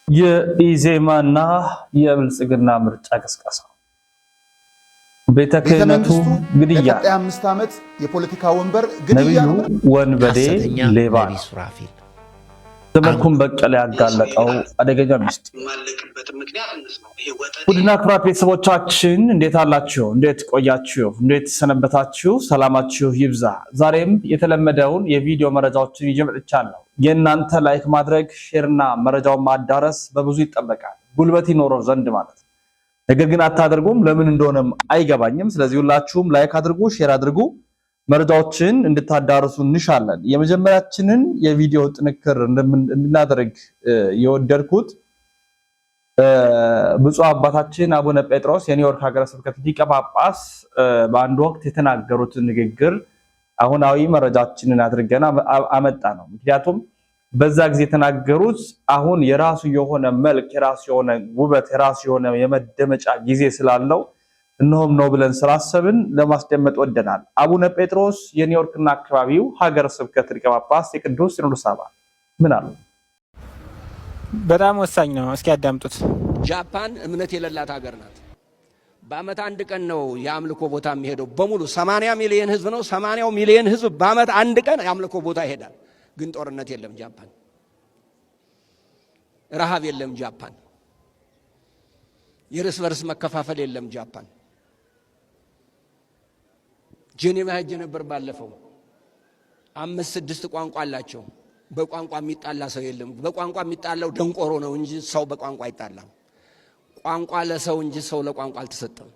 የኢዜማና የብልጽግና ምርጫ ቅስቀሳ ቤተ ክህነቱ ግድያ ለቀጣይ 5 ዓመት የፖለቲካ ወንበር ግድያ ነው። ወንበዴ ሌባ ዘመድኩን በቀለ ያጋለጠው አደገኛ ሚስጥር ቡድና ክብራት ቤተሰቦቻችን እንዴት አላችሁ? እንዴት ቆያችሁ? እንዴት ሰነበታችሁ? ሰላማችሁ ይብዛ። ዛሬም የተለመደውን የቪዲዮ መረጃዎችን ይዤ መጥቻለሁ። የእናንተ ላይክ ማድረግ ሼርና መረጃውን ማዳረስ በብዙ ይጠበቃል፣ ጉልበት ይኖረው ዘንድ ማለት ነው። ነገር ግን አታደርጉም፣ ለምን እንደሆነም አይገባኝም። ስለዚህ ሁላችሁም ላይክ አድርጉ፣ ሼር አድርጉ፣ መረጃዎችን እንድታዳርሱ እንሻለን። የመጀመሪያችንን የቪዲዮ ጥንክር እንድናደርግ የወደድኩት ብፁዕ አባታችን አቡነ ጴጥሮስ የኒውዮርክ ሀገረ ስብከት ሊቀ ጳጳስ በአንድ ወቅት የተናገሩትን ንግግር አሁናዊ መረጃችንን አድርገን አመጣ ነው። ምክንያቱም በዛ ጊዜ የተናገሩት አሁን የራሱ የሆነ መልክ፣ የራሱ የሆነ ውበት፣ የራሱ የሆነ የመደመጫ ጊዜ ስላለው እነሆም ነው ብለን ስላሰብን ለማስደመጥ ወደናል። አቡነ ጴጥሮስ የኒውዮርክና አካባቢው ሀገረ ስብከት ሊቀ ጳጳስ የቅዱስ ሲኖዶስ አባል ምን አሉ? በጣም ወሳኝ ነው። እስኪ ያዳምጡት። ጃፓን እምነት የሌላት ሀገር ናት። በአመት አንድ ቀን ነው የአምልኮ ቦታ የሚሄደው በሙሉ 80 ሚሊዮን ህዝብ ነው። 80 ሚሊዮን ህዝብ በአመት አንድ ቀን የአምልኮ ቦታ ይሄዳል። ግን ጦርነት የለም ጃፓን፣ ረሃብ የለም ጃፓን፣ የርስ በርስ መከፋፈል የለም ጃፓን። ጄኔቫ ሄጄ ነበር ባለፈው። 5-6 ቋንቋ አላቸው። በቋንቋ የሚጣላ ሰው የለም። በቋንቋ የሚጣላው ደንቆሮ ነው እንጂ ሰው በቋንቋ አይጣላም። ቋንቋ ለሰው እንጂ ሰው ለቋንቋ አልተሰጠም።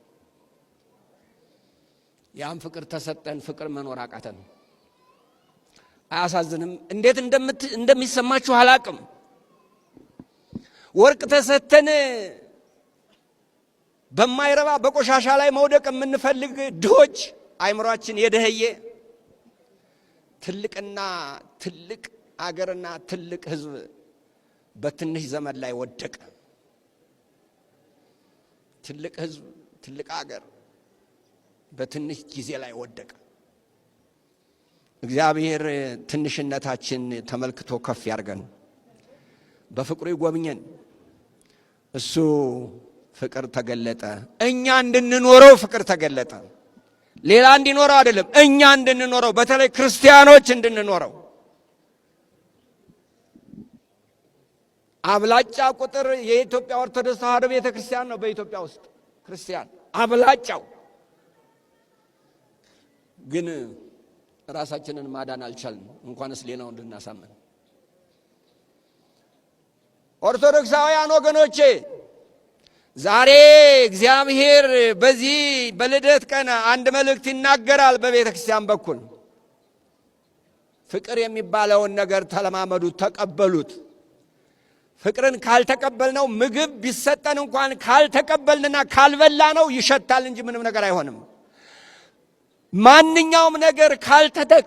ያም ፍቅር ተሰጠን፣ ፍቅር መኖር አቃተን። አያሳዝንም? እንዴት እንደሚሰማችሁ አላቅም። ወርቅ ተሰጠን በማይረባ በቆሻሻ ላይ መውደቅ የምንፈልግ ድሆች፣ አይምሯችን የደህየ ትልቅና ትልቅ አገርና ትልቅ ህዝብ በትንሽ ዘመን ላይ ወደቀ። ትልቅ ህዝብ ትልቅ አገር በትንሽ ጊዜ ላይ ወደቀ። እግዚአብሔር ትንሽነታችን ተመልክቶ ከፍ ያርገን፣ በፍቅሩ ይጎብኘን። እሱ ፍቅር ተገለጠ። እኛ እንድንኖረው ፍቅር ተገለጠ። ሌላ እንዲኖረው አይደለም፣ እኛ እንድንኖረው፣ በተለይ ክርስቲያኖች እንድንኖረው። አብላጫ ቁጥር የኢትዮጵያ ኦርቶዶክስ ተዋሕዶ ቤተክርስቲያን ነው። በኢትዮጵያ ውስጥ ክርስቲያን አብላጫው። ግን ራሳችንን ማዳን አልቻልንም፣ እንኳንስ ሌላውን ልናሳምን። ኦርቶዶክሳውያን ወገኖቼ ዛሬ እግዚአብሔር በዚህ በልደት ቀን አንድ መልእክት ይናገራል በቤተ ክርስቲያን በኩል። ፍቅር የሚባለውን ነገር ተለማመዱት፣ ተቀበሉት። ፍቅርን ካልተቀበልነው ምግብ ቢሰጠን እንኳን ካልተቀበልንና ካልበላ ነው ይሸታል እንጂ ምንም ነገር አይሆንም። ማንኛውም ነገር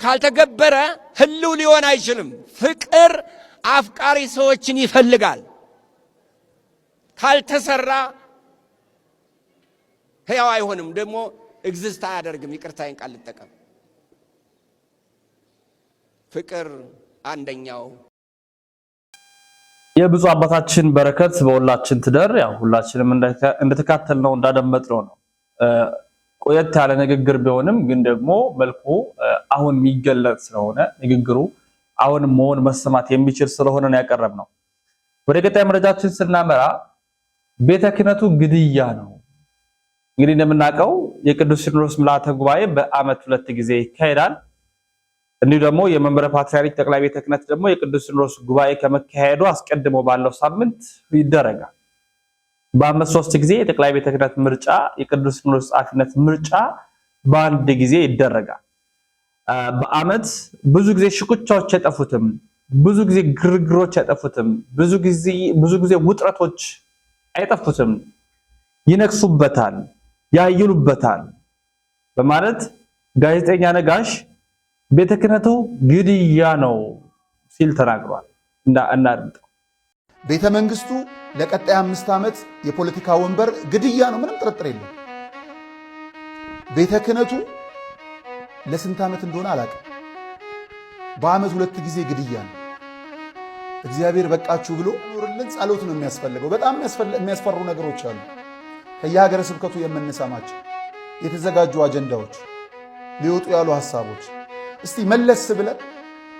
ካልተገበረ ህልው ሊሆን አይችልም። ፍቅር አፍቃሪ ሰዎችን ይፈልጋል። ካልተሰራ ሕያው አይሆንም፣ ደግሞ ኤግዚስት አያደርግም። ይቅርታዬን ቃል ልጠቀም። ፍቅር አንደኛው። የብዙ አባታችን በረከት በሁላችን ትደር። ያው ሁላችንም እንደተካተልነው እንዳደመጥነው ነው። ቆየት ያለ ንግግር ቢሆንም ግን ደግሞ መልኩ አሁን የሚገለጽ ስለሆነ ንግግሩ አሁን መሆን መሰማት የሚችል ስለሆነ ነው ያቀረብነው። ወደ ቀጣይ መረጃችን ስናመራ ቤተ ክህነቱ ግድያ ነው። እንግዲህ እንደምናውቀው የቅዱስ ሲኖዶስ ምልዓተ ጉባኤ በአመት 2 ጊዜ ይካሄዳል። እንዲሁ ደግሞ የመንበረ ፓትርያርክ ጠቅላይ ቤተ ክህነት ደግሞ የቅዱስ ሲኖዶስ ጉባኤ ከመካሄዱ አስቀድሞ ባለው ሳምንት ይደረጋል። በአመት 3 ጊዜ የጠቅላይ ቤተ ክህነት ምርጫ፣ የቅዱስ ሲኖዶስ ጸሐፊነት ምርጫ በአንድ ጊዜ ይደረጋል። በአመት ብዙ ጊዜ ሽኩቻዎች አይጠፉትም፣ ብዙ ጊዜ ግርግሮች አይጠፉትም፣ ብዙ ጊዜ ውጥረቶች አይጠፉትም። ይነክሱበታል፣ ያይሉበታል በማለት ጋዜጠኛ ነጋሽ ቤተ ክህነቱ ግድያ ነው ሲል ተናግሯል። እናድምጠው። ቤተ መንግስቱ ለቀጣይ 5 ዓመት የፖለቲካ ወንበር ግድያ ነው፣ ምንም ጥርጥር የለም። ቤተ ክህነቱ ለስንት ዓመት እንደሆነ አላውቅም፣ በአመት 2 ጊዜ ግድያ ነው። እግዚአብሔር በቃችሁ ብሎ ኖርልን ጸሎት ነው የሚያስፈልገው። በጣም የሚያስፈሩ ነገሮች አሉ። ከየሀገረ ስብከቱ የምንሰማቸው የተዘጋጁ አጀንዳዎች፣ ሊወጡ ያሉ ሐሳቦች። እስቲ መለስ ብለን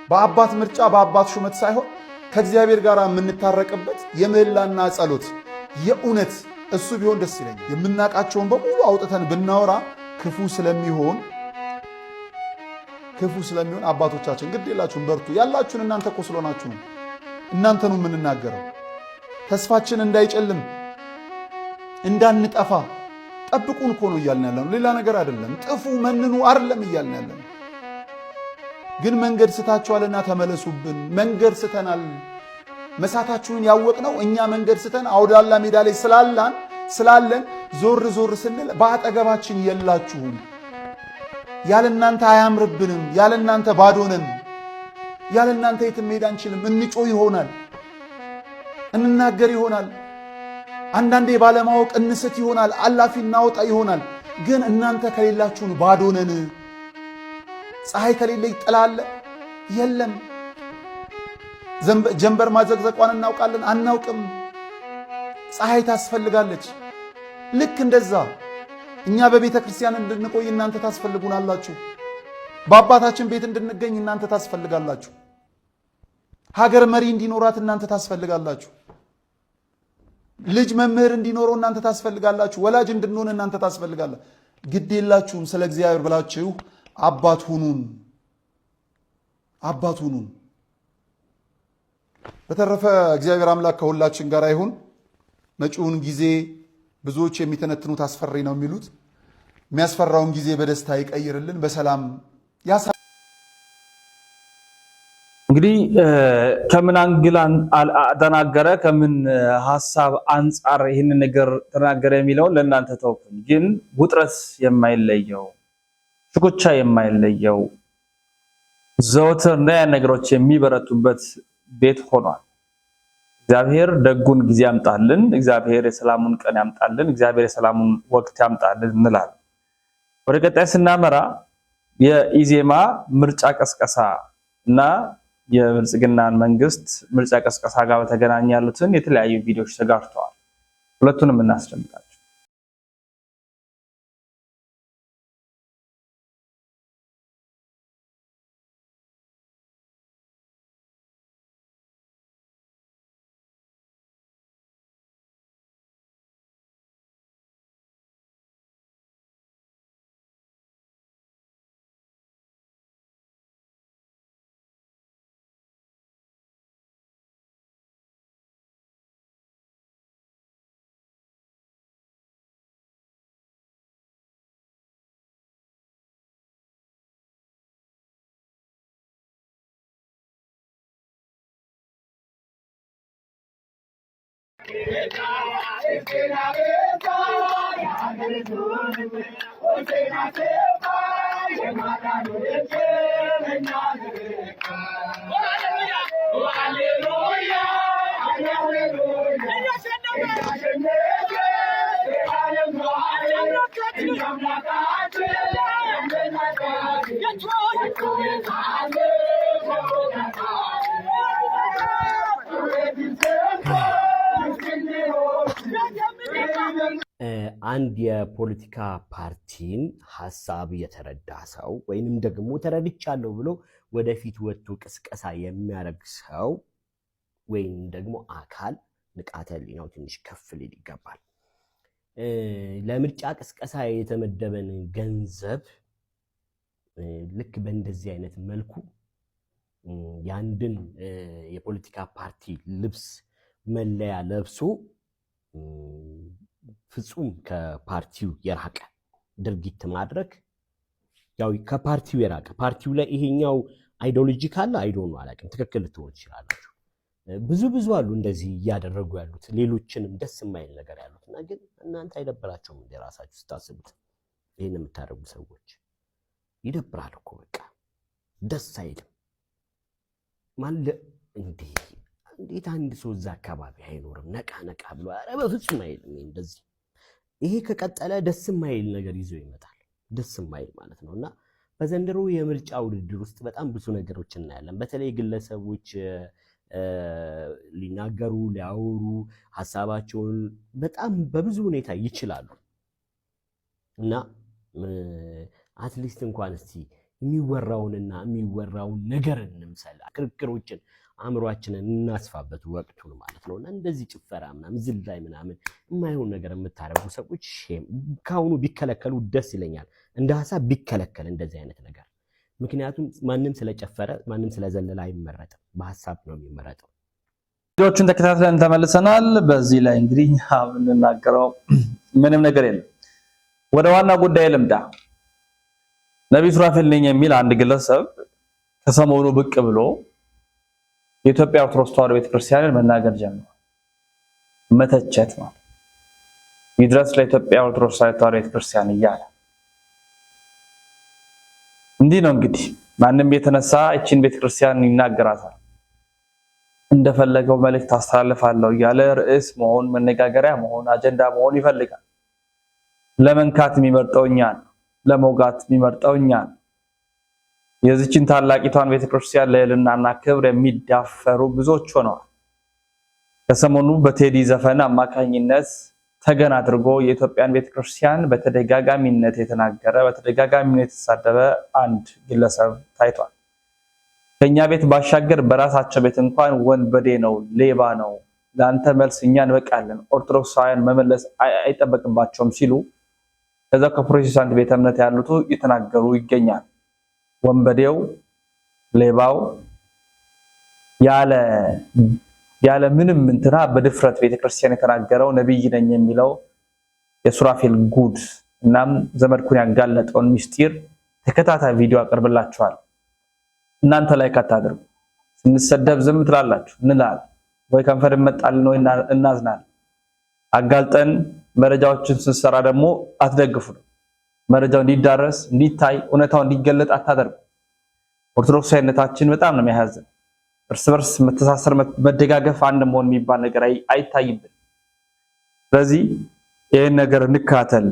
በአባት ምርጫ በአባት ሹመት ሳይሆን ከእግዚአብሔር ጋር የምንታረቅበት የምህላና ጸሎት የእውነት እሱ ቢሆን ደስ ይለኛል። የምናውቃቸውን በሙሉ አውጥተን ብናወራ ክፉ ስለሚሆን አባቶቻችን ግድ የላችሁም በርቱ። ያላችሁን እናንተ እኮ ስለሆናችሁ ነው። እናንተ ነው የምንናገረው። ተስፋችን እንዳይጨልም እንዳንጠፋ ጠብቁን እኮ ነው እያልን ያለነው፣ ሌላ ነገር አይደለም። ጥፉ መንኑ አይደለም እያልን ያለነው። ግን መንገድ ስታችኋልና ተመለሱብን። መንገድ ስተናል። መሳታችሁን ያወቅነው እኛ መንገድ ስተን አውዳላ ሜዳ ላይ ስላለን ዞር ዞር ስንል በአጠገባችን የላችሁም። ያለናንተ አያምርብንም። ያለናንተ ባዶ ነን። ያለናንተ የትም መሄድ አንችልም። እንጮህ ይሆናል፣ እንናገር ይሆናል፣ አንዳንዴ ባለማወቅ እንስት ይሆናል፣ አላፊ እናወጣ ይሆናል። ግን እናንተ ከሌላችሁን ባዶ ነን። ፀሐይ ከሌለ ይጥላል የለም። ጀንበር ማዘቅዘቋን እናውቃለን አናውቅም። ፀሐይ ታስፈልጋለች። ልክ እንደዛ እኛ በቤተ ክርስቲያን እንድንቆይ እናንተ ታስፈልጉናላችሁ። በአባታችን ቤት እንድንገኝ እናንተ ታስፈልጋላችሁ። ሀገር መሪ እንዲኖራት እናንተ ታስፈልጋላችሁ። ልጅ መምህር እንዲኖረው እናንተ ታስፈልጋላችሁ። ወላጅ እንድንሆን እናንተ ታስፈልጋላችሁ። ግድ የላችሁም። ስለ እግዚአብሔር ብላችሁ አባት ሁኑን። በተረፈ እግዚአብሔር አምላክ ከሁላችን ጋር ይሁን። መጪውን ጊዜ ብዙዎች የሚተነትኑት አስፈሪ ነው የሚሉት፣ የሚያስፈራውን ጊዜ በደስታ ይቀይርልን፣ በሰላም ያሳ። እንግዲህ ከምን አንግል ተናገረ፣ ከምን ሐሳብ አንጻር ይህንን ነገር ተናገረ የሚለውን ለእናንተ ተወኩኝ። ግን ውጥረት የማይለየው ሽኩቻ የማይለየው ዘወትር እንደ ነገሮች የሚበረቱበት ቤት ሆኗል። እግዚአብሔር ደጉን ጊዜ ያምጣልን። እግዚአብሔር የሰላሙን ቀን ያምጣልን። እግዚአብሔር የሰላሙን ወቅት ያምጣልን እንላለን። ወደ ቀጣይ ስናመራ የኢዜማ ምርጫ ቀስቀሳ እና የብልጽግናን መንግስት ምርጫ ቀስቀሳ ጋር በተገናኘ ያሉትን የተለያዩ ቪዲዮዎች ተጋርተዋል። ሁለቱንም እናስደምጣለን። አንድ የፖለቲካ ፓርቲን ሐሳብ የተረዳ ሰው ወይንም ደግሞ ተረድቻለሁ ብሎ ወደፊት ወጥቶ ቅስቀሳ የሚያደርግ ሰው ወይንም ደግሞ አካል ንቃተ ህሊናው ትንሽ ከፍ ሊል ይገባል። ለምርጫ ቅስቀሳ የተመደበን ገንዘብ ልክ በእንደዚህ አይነት መልኩ ያንድን የፖለቲካ ፓርቲ ልብስ መለያ ለብሶ ፍጹም ከፓርቲው የራቀ ድርጊት ማድረግ ያው ከፓርቲው የራቀ ፓርቲው ላይ ይሄኛው አይዲዮሎጂ ካለ አይዶን አላውቅም፣ ትክክል ልትሆን ይችላላችሁ። ብዙ አሉ እንደዚህ እያደረጉ ያሉት ሌሎችንም ደስ የማይል ነገር ያሉትና ግን እናንተ አይደብራቸውም? እንደራሳችሁ ስታስቡት ይሄን የምታደርጉ ሰዎች ይደብራል እኮ በቃ ደስ አይልም ማለት እንዴት አንድ ሰው እዛ አካባቢ አይኖርም ነቃ ብሎ ኧረ በፍጹም አይልም። እንደዚህ ይሄ ከቀጠለ ደስ የማይል ነገር ይዞ ይመጣል። ደስ የማይል ማለት ነውና በዘንድሮ የምርጫ ውድድር ውስጥ በጣም ብዙ ነገሮች እናያለን። በተለይ ግለሰቦች ሊናገሩ ሊያወሩ ሐሳባቸውን በጣም በብዙ ሁኔታ ይችላሉ እና አትሊስት እንኳን እስቲ የሚወራውን ነገር እንምሰል ክርክሮችን አእምሮአችንን እናስፋበት ወቅቱን ማለት ነውና እንደዚህ ጭፈራ ምናምን ዝላይ ምናምን የማይሆን ነገር የምታረጉ ሰዎች ሼም ካሁኑ ቢከለከሉ ደስ ይለኛል እንደ ሐሳብ ቢከለከል እንደዚህ አይነት ነገር ምክንያቱም ማንንም ስለጨፈረ ማንንም ስለዘለለ አይመረጥም በሐሳብ ነው የሚመረጠው ቪዲዮቹን ተከታትለን ተመልሰናል በዚህ ላይ እንግዲህ የምንናገረው ምንም ነገር የለም ወደ ዋና ጉዳይ ልምዳ ነብይ ሱራፌል ነኝ የሚል አንድ ግለሰብ ከሰሞኑ ብቅ ብሎ የኢትዮጵያ ኦርቶዶክስ ተዋሕዶ ቤተክርስቲያንን መናገር ጀመረ መተቸት ነው ይድረስ ለኢትዮጵያ ኦርቶዶክስ ተዋሕዶ ቤተክርስቲያን እያለ እንዲህ ነው እንግዲህ ማንንም የተነሳ እቺን ቤተክርስቲያን ይናገራታል እንደፈለገው መልእክት አስተላልፋለሁ እያለ ርዕስ መሆን መነጋገሪያ መሆን አጀንዳ መሆን ይፈልጋል ለመንካት የሚመርጠው እኛን ለሞጋት የሚመርጠው እኛን የዚችን ታላቂቷን ቤተክርስቲያን ለዕልናና ክብር የሚዳፈሩ ብዙዎች ሆነዋል ከሰሞኑ በቴዲ ዘፈን አማካኝነት ተገን አድርጎ የኢትዮጵያን ቤተክርስቲያን በተደጋጋሚነት የተናገረ በተደጋጋሚነት የተሳደበ አንድ ግለሰብ ታይቷል ከኛ ቤት ባሻገር በራሳቸው ቤት እንኳን ወንበዴ ነው ሌባ ነው ላንተ መልስ እኛ እንበቃለን ኦርቶዶክሳውያን መመለስ አይጠበቅባቸውም ሲሉ ከዛ ከፕሮቴስታንት ቤተ እምነት ያሉት የተናገሩ ይገኛል ወንበዴው ሌባው ያለ ምንም እንትና በድፍረት ቤተክርስቲያን የተናገረው ነብይ ነኝ የሚለው የሱራፌል ጉድ እናም ዘመድኩን ያጋለጠውን ምስጢር ተከታታይ ቪዲዮ አቀርብላችኋል እናንተ ላይ ካታደርጉ ስንሰደብ ዝም ትላላችሁ እንላለን ወይ ከንፈር መጣልን ወይ እናዝናል አጋልጠን መረጃዎችን ስንሰራ ደግሞ አትደግፉ መረጃው እንዲዳረስ እንዲታይ እውነታው እንዲገለጥ አታደርጉ ኦርቶዶክሳዊነታችን በጣም ነው የሚያሳዝን እርስ በርስ መተሳሰር መደጋገፍ አንድ መሆን የሚባል ነገር አይታይብን ስለዚህ ይሄን ነገር እንካተል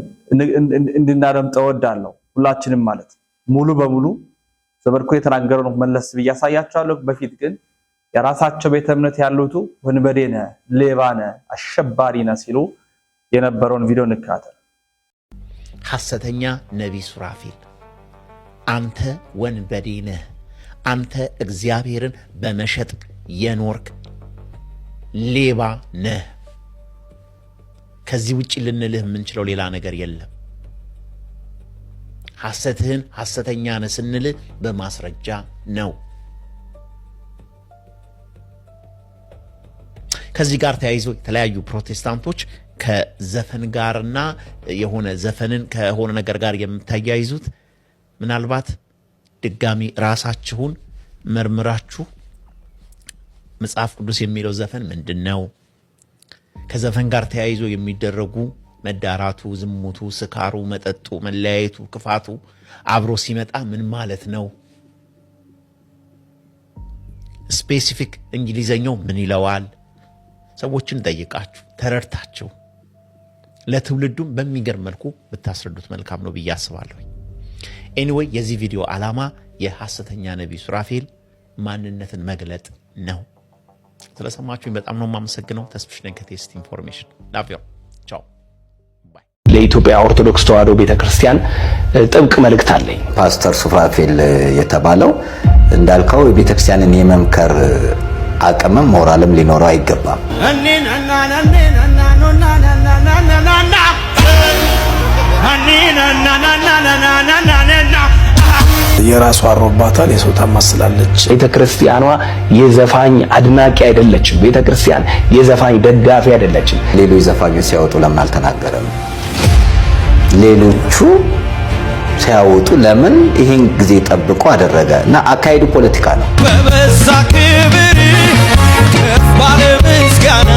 እንድናደምጠው ወዳለው ሁላችንም ማለት ሙሉ በሙሉ ዘመድኩ የተናገረው ነው መለስ ብያሳያችኋለሁ በፊት ግን የራሳቸው ቤተ እምነት ያሉት ወንበዴነ ሌባነ አሸባሪነ ሲሉ የነበረውን ቪዲዮ እንካተል ሐሰተኛ ነብይ ሱራፌል አንተ ወንበዴ ነህ አንተ እግዚአብሔርን በመሸጥ የኖርክ ሌባ ነህ ከዚህ ውጪ ልንልህ የምንችለው ሌላ ነገር የለም ሐሰትህን ሐሰተኛ ነህ ስንልህ በማስረጃ ነው ከዚህ ጋር ተያይዞ የተለያዩ ፕሮቴስታንቶች ከዘፈን ጋርና የሆነ ዘፈንን ከሆነ ነገር ጋር የምታያይዙት ምናልባት ድጋሚ ራሳችሁን መርምራችሁ መጽሐፍ ቅዱስ የሚለው ዘፈን ምንድነው ከዘፈን ጋር ተያይዞ የሚደረጉ መዳራቱ ዝሙቱ ስካሩ መጠጡ መለያየቱ ክፋቱ አብሮ ሲመጣ ምን ማለት ነው ስፔሲፊክ እንግሊዘኛው ምን ይለዋል ሰዎችን ጠይቃችሁ ተረድታችሁ ለትውልዱም በሚገርም መልኩ ብታስረዱት መልካም ነው ብዬ አስባለሁ ኤኒዌይ የዚህ ቪዲዮ ዓላማ የሐሰተኛ ነብይ ሱራፌል ማንነትን መግለጥ ነው ስለሰማችሁኝ በጣም ነው የማመሰግነው ተስፍሽ ነኝ ከቴስት ኢንፎርሜሽን ላቭ ዩ ቻው ባይ ለኢትዮጵያ ኦርቶዶክስ ተዋሕዶ ቤተክርስቲያን ጥብቅ መልእክት አለኝ ፓስተር ሱራፌል የተባለው እንዳልከው የቤተክርስቲያንን የመምከር አቅምም ሞራልም ሊኖረው አይገባም የራሷ አሮባታል የሰው ታማስላለች ቤተክርስቲያኗ የዘፋኝ አድናቂ አይደለችም ቤተክርስቲያን የዘፋኝ ደጋፊ አይደለችም ሌሎች ዘፋኞች ሲያወጡ ለምን አልተናገረም ሌሎቹ ሲያወጡ ለምን ይሄን ጊዜ ጠብቆ አደረገ እና አካይዱ ፖለቲካ ነው በበዛ ክብር ከፍ ባለ ምስጋና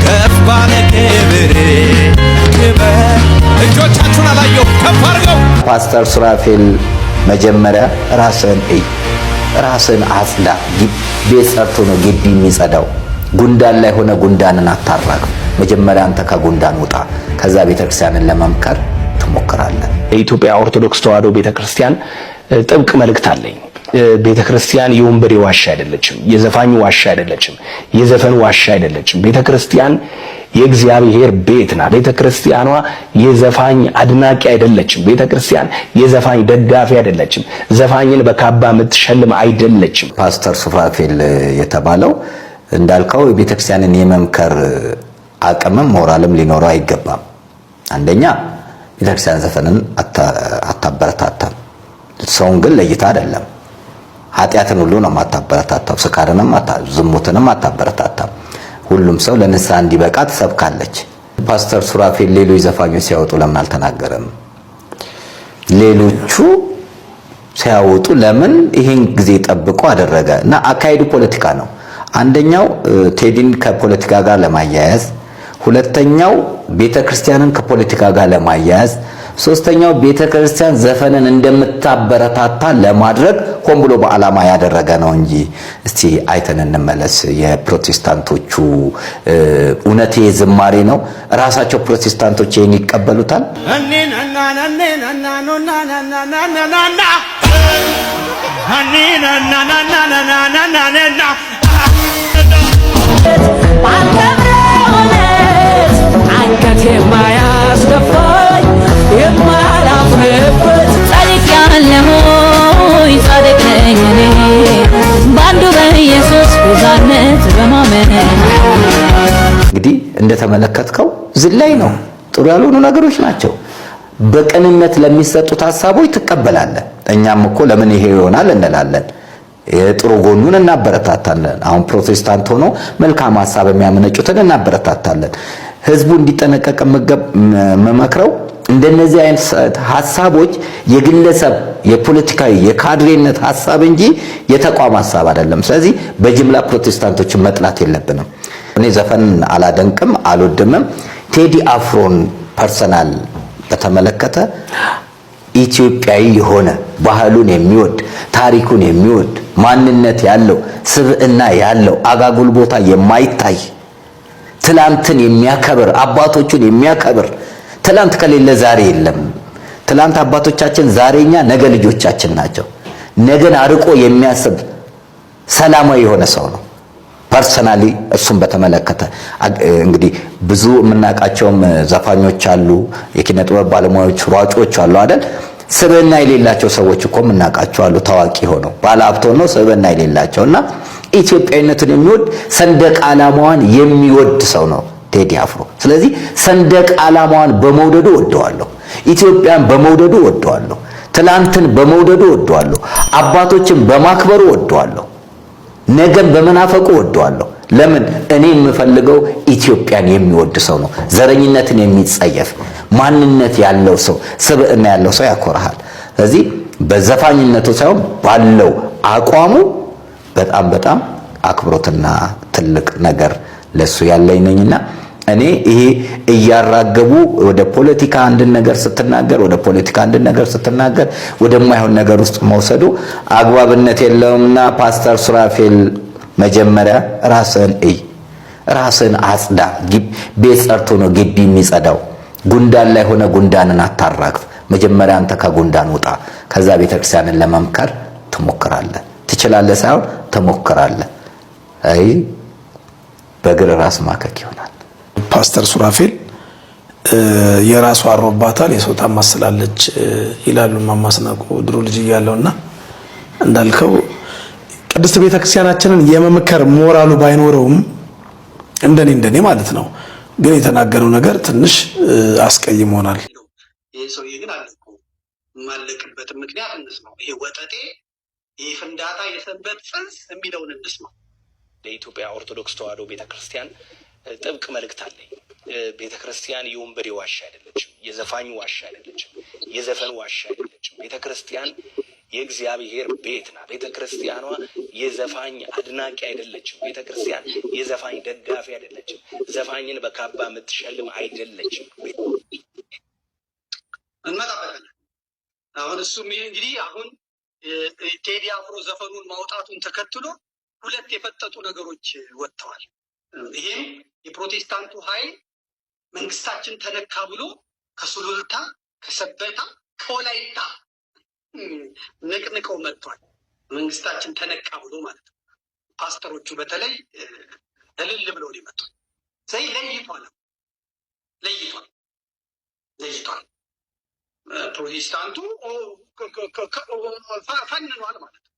ከፍ ባለ ክብር እጆቻችሁን አላየው ከፍ አድርገው ፓስተር ሱራፌል መጀመሪያ ራስን አጽዳ ቤት ሰርቶ ነው ግቢ የሚጸዳው ጉንዳን ላይ ሆነ ጉንዳንን አታራቅ መጀመሪያ አንተ ከጉንዳን ውጣ ከዛ ቤተክርስቲያንን ለመምከር ትሞክራለህ የኢትዮጵያ ኦርቶዶክስ ተዋሕዶ ቤተክርስቲያን ጥብቅ መልእክት አለኝ ቤተክርስቲያን የወንበዴ ዋሻ አይደለችም፣ የዘፋኝ ዋሻ አይደለችም፣ የዘፈን ዋሻ አይደለችም። ቤተክርስቲያን የእግዚአብሔር ቤት ናት። ቤተክርስቲያኗ የዘፋኝ አድናቂ አይደለችም። ቤተክርስቲያን የዘፋኝ ደጋፊ አይደለችም። ዘፋኝን በካባ የምትሸልም አይደለችም። ፓስተር ሱራፌል የተባለው እንዳልከው ቤተክርስቲያንን የመምከር አቅምም ሞራልም ሊኖረው አይገባም። አንደኛ ቤተክርስቲያን ዘፈንን አታበረታታም። ሰውን ግን ለይታ አይደለም። ኃጢአትን ሁሉ ነው ማታበረታታው። ስካርንም ዝሙትንም አታበረታታም። ሁሉም ሰው ለንስሐ እንዲበቃ ትሰብካለች። ፓስተር ሱራፌል ሌሎች ዘፋኞች ሲያወጡ ለምን አልተናገረም? ሌሎቹ ሲያወጡ ለምን ይሄን ጊዜ ጠብቆ አደረገ? እና አካሄዱ ፖለቲካ ነው። አንደኛው ቴዲን ከፖለቲካ ጋር ለማያያዝ፣ ሁለተኛው ቤተክርስቲያንን ከፖለቲካ ጋር ለማያያዝ፣ ሶስተኛው ቤተክርስቲያን ዘፈንን እንደምታበረታታ ለማድረግ ሆን ብሎ በዓላማ ያደረገ ነው እንጂ እስቲ አይተን እንመለስ። የፕሮቴስታንቶቹ እውነቴ ዝማሬ ነው። ራሳቸው ፕሮቴስታንቶች ይሄን ይቀበሉታል? አንገት የማያስደፋኝ የማላፍርበት ጻድቅ ያለሆይ ጻድቅ ነኝ እኔ በአንዱ በኢየሱስ ቤዛነት በማመን። እንግዲህ እንደተመለከትከው ዝላይ ነው፣ ጥሩ ያልሆኑ ነገሮች ናቸው። በቅንነት ለሚሰጡት ሐሳቦች ትቀበላለህ። እኛም እኮ ለምን ይሄ ይሆናል እንላለን። የጥሩ ጎኑን እናበረታታለን። አሁን ፕሮቴስታንት ሆኖ መልካም ሐሳብ የሚያመነጩትን እናበረታታለን። ህዝቡ እንዲጠነቀቅ መመክረው እንደነዚህ አይነት ሐሳቦች የግለሰብ የፖለቲካዊ የካድሬነት ሐሳብ እንጂ የተቋም ሐሳብ አይደለም። ስለዚህ በጅምላ ፕሮቴስታንቶችን መጥላት የለብንም። እኔ ዘፈን አላደንቅም አልወድምም። ቴዲ አፍሮን ፐርሰናል በተመለከተ ኢትዮጵያዊ የሆነ ባህሉን የሚወድ ታሪኩን የሚወድ ማንነት ያለው ስብዕና ያለው አጋጉል ቦታ የማይታይ ትላንትን የሚያከብር አባቶቹን የሚያከብር ትላንት ከሌለ ዛሬ የለም። ትላንት አባቶቻችን ዛሬኛ ነገ ልጆቻችን ናቸው። ነገን አርቆ የሚያስብ ሰላማዊ የሆነ ሰው ነው። ፐርሰናሊ እሱን በተመለከተ እንግዲህ ብዙ የምናውቃቸውም ዘፋኞች አሉ፣ የኪነ ጥበብ ባለሙያዎች፣ ሯጮች አሉ አይደል? ስብዕና የሌላቸው ሰዎች እኮ የምናውቃቸው አሉ፣ ታዋቂ ሆነው ባለሀብት ሆነው ስብዕና የሌላቸውና ኢትዮጵያዊነትን የሚወድ ሰንደቅ ዓላማዋን የሚወድ ሰው ነው ቴዲ አፍሮ። ስለዚህ ሰንደቅ ዓላማዋን በመውደዱ ወደዋለሁ፣ ኢትዮጵያን በመውደዱ ወደዋለሁ፣ ትላንትን በመውደዱ ወደዋለሁ፣ አባቶችን በማክበሩ ወደዋለሁ፣ ነገን በመናፈቁ ወደዋለሁ። ለምን? እኔ የምፈልገው ኢትዮጵያን የሚወድ ሰው ነው። ዘረኝነትን የሚጸየፍ ማንነት ያለው ሰው፣ ስብዕና ያለው ሰው ያኮራሃል። ስለዚህ በዘፋኝነቱ ሳይሆን ባለው አቋሙ በጣም በጣም አክብሮትና ትልቅ ነገር ለሱ ያለኝ ነኝና እኔ ይሄ እያራገቡ ወደ ፖለቲካ አንድን ነገር ስትናገር ወደማይሆን ነገር ውስጥ መውሰዱ አግባብነት የለውምና ፓስተር ሱራፌል መጀመሪያ ራስን አጽዳ። ቤት ጸርቶ ነው ግቢ የሚጸዳው። ጉንዳን ላይ ሆነ ጉንዳንን አታራግፍ። መጀመሪያ አንተ ከጉንዳን ውጣ፣ ከዛ ቤተክርስቲያንን ለመምከር ትሞክራለህ። ትችላለህ ሳይሆን ትሞክራለህ። አይ በእግር ራስ ማከክ ይሆናል። ፓስተር ሱራፌል የራሱ አሮባታል የሰው ታማስላለች ይላሉ ማማስናቁ ድሮ ልጅ እያለውና እንዳልከው ቅድስት ቤተክርስቲያናችንን የመምከር ሞራሉ ባይኖረውም እንደኔ ማለት ነው፣ ግን የተናገረው ነገር ትንሽ አስቀይሞናል። ይሄ ሰውዬ ግን አለኩ ማለቅበት ምክንያት እንስማው። ይሄ ወጠጤ ይሄ ፍንዳታ የሰንበት ጽንስ የሚለውን እንስማው። ለኢትዮጵያ ኦርቶዶክስ ተዋሕዶ ቤተክርስቲያን ጥብቅ መልእክት አለኝ። ቤተክርስቲያን የወንበዴ ዋሻ አይደለችም፣ የዘፋኝ ዋሻ አይደለችም፣ የዘፈን ዋሻ አይደለችም። ቤተክርስቲያን የእግዚአብሔር ቤት ናት። ቤተክርስቲያኗ የዘፋኝ አድናቂ አይደለችም። ቤተክርስቲያን የዘፋኝ ደጋፊ አይደለችም። ዘፋኝን በካባ የምትሸልም አይደለችም። እንመጣበታለን። አሁን እሱም ይሄ እንግዲህ አሁን ቴዲ አፍሮ ዘፈኑን ማውጣቱን ተከትሎ ሁለት የፈጠጡ ነገሮች ወጥተዋል። ይሄም የፕሮቴስታንቱ ኃይል መንግስታችን ተነካ ብሎ ከሱሉልታ፣ ከሰበታ፣ ከወላይታ ንቅንቀው መጥቷል። መንግስታችን ተነካ ብሎ ማለት ነው። ፓስተሮቹ በተለይ እልል ብለው ሊመጡ ዘይ ለይቷል። ፕሮቴስታንቱ ፈንኗል ማለት ነው።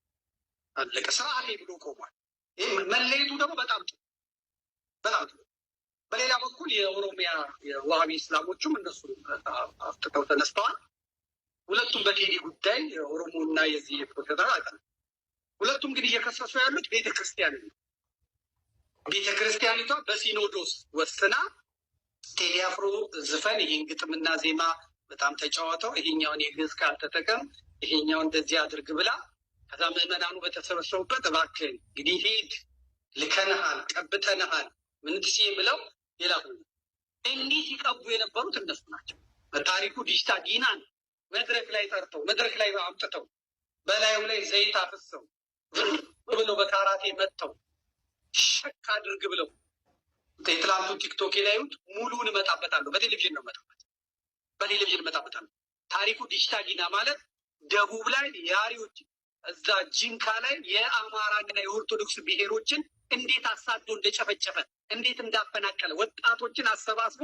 አለቀ። ስርዓቴ ብሎ ቆሟል። ይህ መለየቱ ደግሞ በጣም ጥሩ። በሌላ በኩል የኦሮሚያ የዋሃቢ እስላሞቹም እነሱ አፍጥተው ተነስተዋል። ሁለቱም በቴዲ ጉዳይ የኦሮሞ እና የዚህ ፕሮቴስታንት አይደል። ሁለቱም ግን እየከሰሱ ያሉት ቤተክርስቲያኒቷ በሲኖዶስ ወስና ቴዲ አፍሮ ዝፈን ይህን ግጥምና ዜማ በጣም ተጫወተው ይሄኛውን የግዕዝ ቃል ተጠቀም ይሄኛውን እንደዚህ አድርግ ብላ ከዛ ምዕመናኑ በተሰበሰቡበት እባክህ እንግዲህ ሂድ ልከንሃል ቀብተንሃል ምንትሴ ብለው ይላሉ። እንዲህ ሲቀቡ የነበሩት እነሱ ናቸው። በታሪኩ ዲጂታ ጊናን መድረክ ላይ ጠርተው መድረክ ላይ አምጥተው በላዩ ላይ ዘይት አፍሰው ብለው በካራቴ መጥተው ሸክ አድርግ ብለው የትላንቱ ቲክቶክ ላይ ሙሉውን እመጣበታለሁ። በቴሌቪዥን ነው እመጣበታለሁ። ታሪኩ ዲጂታ ጊና ማለት ደቡብ ላይ የአሪዎች እዛ ጂንካ ላይ የአማራና የኦርቶዶክስ ብሔሮችን እንዴት አሳዶ እንደጨፈጨፈ እንዴት እንዳፈናቀለ ወጣቶችን አሰባስቦ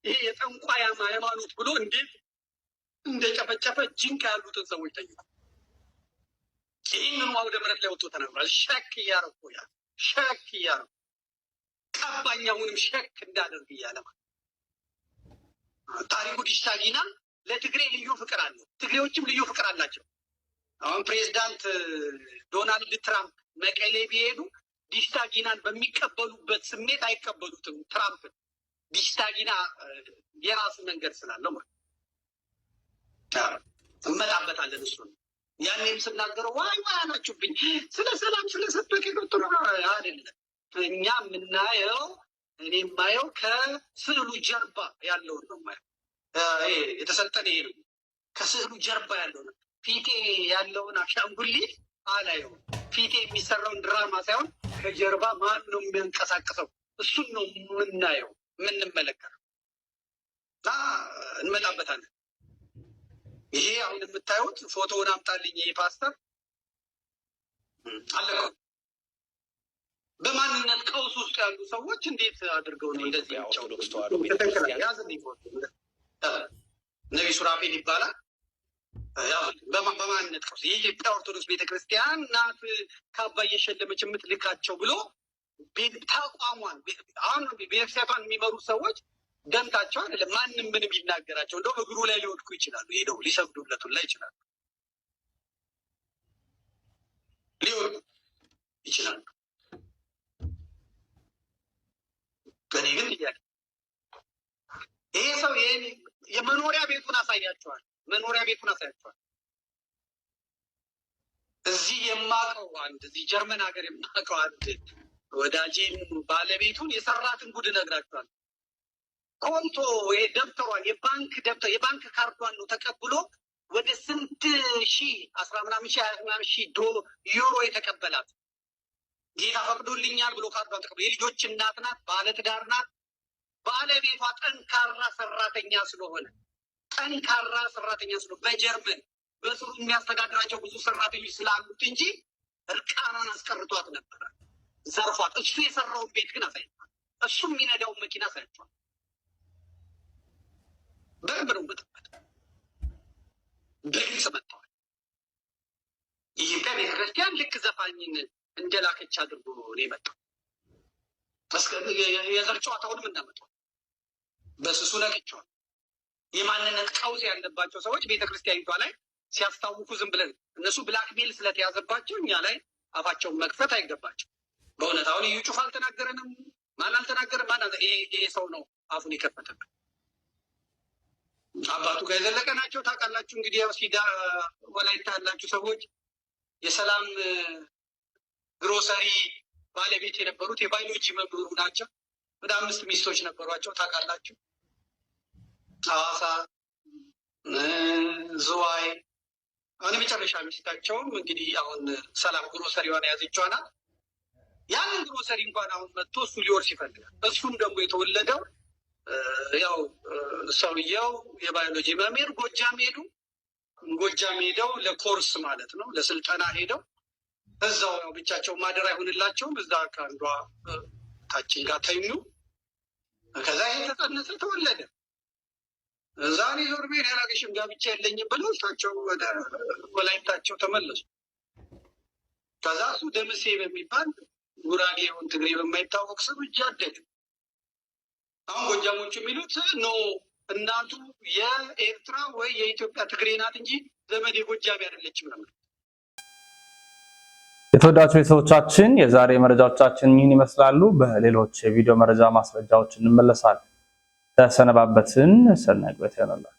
ይሄ የጠንቋይ ሃይማኖት ብሎ እንዴት እንደጨፈጨፈ ጂንካ ያሉትን ሰዎች ጠይቁ። ይህንን ወደ መሬት ላይ ወጥቶ ተናግሯል። ሸክ እያረኩ ቀባኛውንም ሸክ እንዳደርግ እያለ ታሪኩ ዲጂታ ጊና ለትግሬ ልዩ ፍቅር አለው። ትግሬዎችም ልዩ ፍቅር አላቸው። አሁን ፕሬዚዳንት ዶናልድ ትራምፕ መቀሌ ቢሄዱ ዲጂታ ጊናን በሚቀበሉበት ስሜት አይቀበሉትም። ትራምፕ ዲጂታ ጊና የራሱ መንገድ ስላለው ማለት እመጣበታለን። እሱ ያኔም ስናገረው ዋይ አላችሁብኝ ስለ ሰላም ስለ ሰበክ ቁጥሩ አይደለም። እኛ የምናየው እኔ የማየው ከስዕሉ ጀርባ ያለውን ነው የማየው። የተሰጠን ይሄ ነው። ከስዕሉ ጀርባ ያለው ነው። ፊቴ ያለውን አሻንጉሊት አላየው። ፊቴ የሚሰራውን ድራማ ሳይሆን ከጀርባ ማን ነው የሚያንቀሳቅሰው እሱን ነው የምናየው የምንመለከተው። እንመጣበታለን። ይሄ አሁን የምታዩት ፎቶውን አምጣልኝ። ይሄ ፓስተር አለቀው። በማንነት ቀውስ ውስጥ ያሉ ሰዎች እንዴት አድርገው ነው እንደዚህ ኦርቶዶክስ ተዋሕዶ ቤተክርስቲያን ነቢይ ሱራፌል ይባላል። በማንነት ቀውስ የኢትዮጵያ ኦርቶዶክስ ቤተክርስቲያን ናት ካባ እየሸለመች የምትልካቸው ብሎ ተቋሟን አሁን ቤተክርስቲያኗን የሚመሩ ሰዎች ደምታቸው አይደለም። ማንም ምንም ይናገራቸው እንደው እግሩ ላይ ሊወድቁ ይችላሉ። ሄደው ሊሰግዱለት ላይ ይችላሉ፣ ሊወድቁ ይችላሉ። ከኔ ግን ጥያቄ ይሄ ሰው የመኖሪያ ቤቱን አሳያቸዋል። እዚህ የማውቀው አንድ እዚህ ጀርመን ሀገር የማውቀው አንድ ወዳጄን ባለቤቱን የሰራትን ጉድ እነግራቸዋል። ኮንቶ ይሄ ደብተሯን የባንክ ካርዷን ነው ተቀብሎ ወደ ስንት ሺህ 10 ዩሮ የተቀበላት ጌታ ፈቅዶልኛል ብሎ ካርዷን ተቀብሎ የልጆች እናት ናት፣ ባለትዳር ናት። ባለቤቷ ጠንካራ ሰራተኛ ስለሆነ በጀርመን በስሩ የሚያስተዳድራቸው ብዙ ሰራተኞች ስላሉት እንጂ እርቃኗን አስቀርቷት ነበረ፣ ዘርፏት። እሱ የሰራውን ቤት ግን አሳይቷል። እሱ የሚነዳውን መኪና አሳይቷል። በርብረው በጥበት በግልጽ መጥተዋል። የኢትዮጵያ ቤተክርስቲያን ልክ ዘፋኝን እንደላከች አድርጎ ነው የመጣው። የዘር ጨዋታውንም እንዳመጣው በስሱ ነቅቸዋል። የማንነት ቀውስ ያለባቸው ሰዎች ቤተክርስቲያኒቷ ላይ ሲያስታውቁ ዝም ብለን እነሱ ብላክሜል ስለተያዘባቸው እኛ ላይ አፋቸውን መክፈት አይገባቸው። በእውነት አሁን እዩ ጩፋ አልተናገረንም። ማን አልተናገረም? ይሄ ሰው ነው አፉን የከፈተብን። አባቱ ጋር የዘለቀ ናቸው። ታውቃላችሁ እንግዲህ ያው ሲዳ ወላይታ ያላችሁ ሰዎች የሰላም ግሮሰሪ ባለቤት የነበሩት የባዮሎጂ መምህሩ ናቸው። ወደ 5 ሚስቶች ነበሯቸው። ታውቃላችሁ ሐዋሳ፣ ዝዋይ። አሁን የመጨረሻ ሚስታቸውም እንግዲህ አሁን ሰላም ግሮሰሪዋን ያዘችው ናት። ያንን ግሮሰሪ እንኳን አሁን መጥቶ እሱ ሊወርስ ይፈልጋል። እሱም ደግሞ የተወለደው ያው ሰውየው የባዮሎጂ መምህር ጎጃም ሄደው ለኮርስ ማለት ነው ለስልጠና ሄደው እዛው ብቻቸው ማደር አይሆንላቸውም። እዛ ከአንዷ ታችን ጋር ተኙ። ከዛ ይሄ ተጸነሰ፣ ተወለደ። እዛ እኔ ዞር ቤት ያላገሽም ጋብቻ የለኝም ብለው እሳቸው ወደ ወላይታቸው ተመለሱ። ከዛ እሱ ደምሴ በሚባል ጉራጌውን ትግሬ በማይታወቅ ስም እጅ አደገ። አሁን ጎጃሞቹ የሚሉት ኖ እናቱ የኤርትራ ወይ የኢትዮጵያ ትግሬ ናት እንጂ ዘመድ የጎጃሜ አይደለችም ነው። የተወዳጁ ቤተሰቦቻችን የዛሬ መረጃዎቻችን ይህን ይመስላሉ። በሌሎች የቪዲዮ መረጃ ማስረጃዎች እንመለሳለን። ተሰነባበትን። ሰናይ ቆይታ ይሁንላችሁ።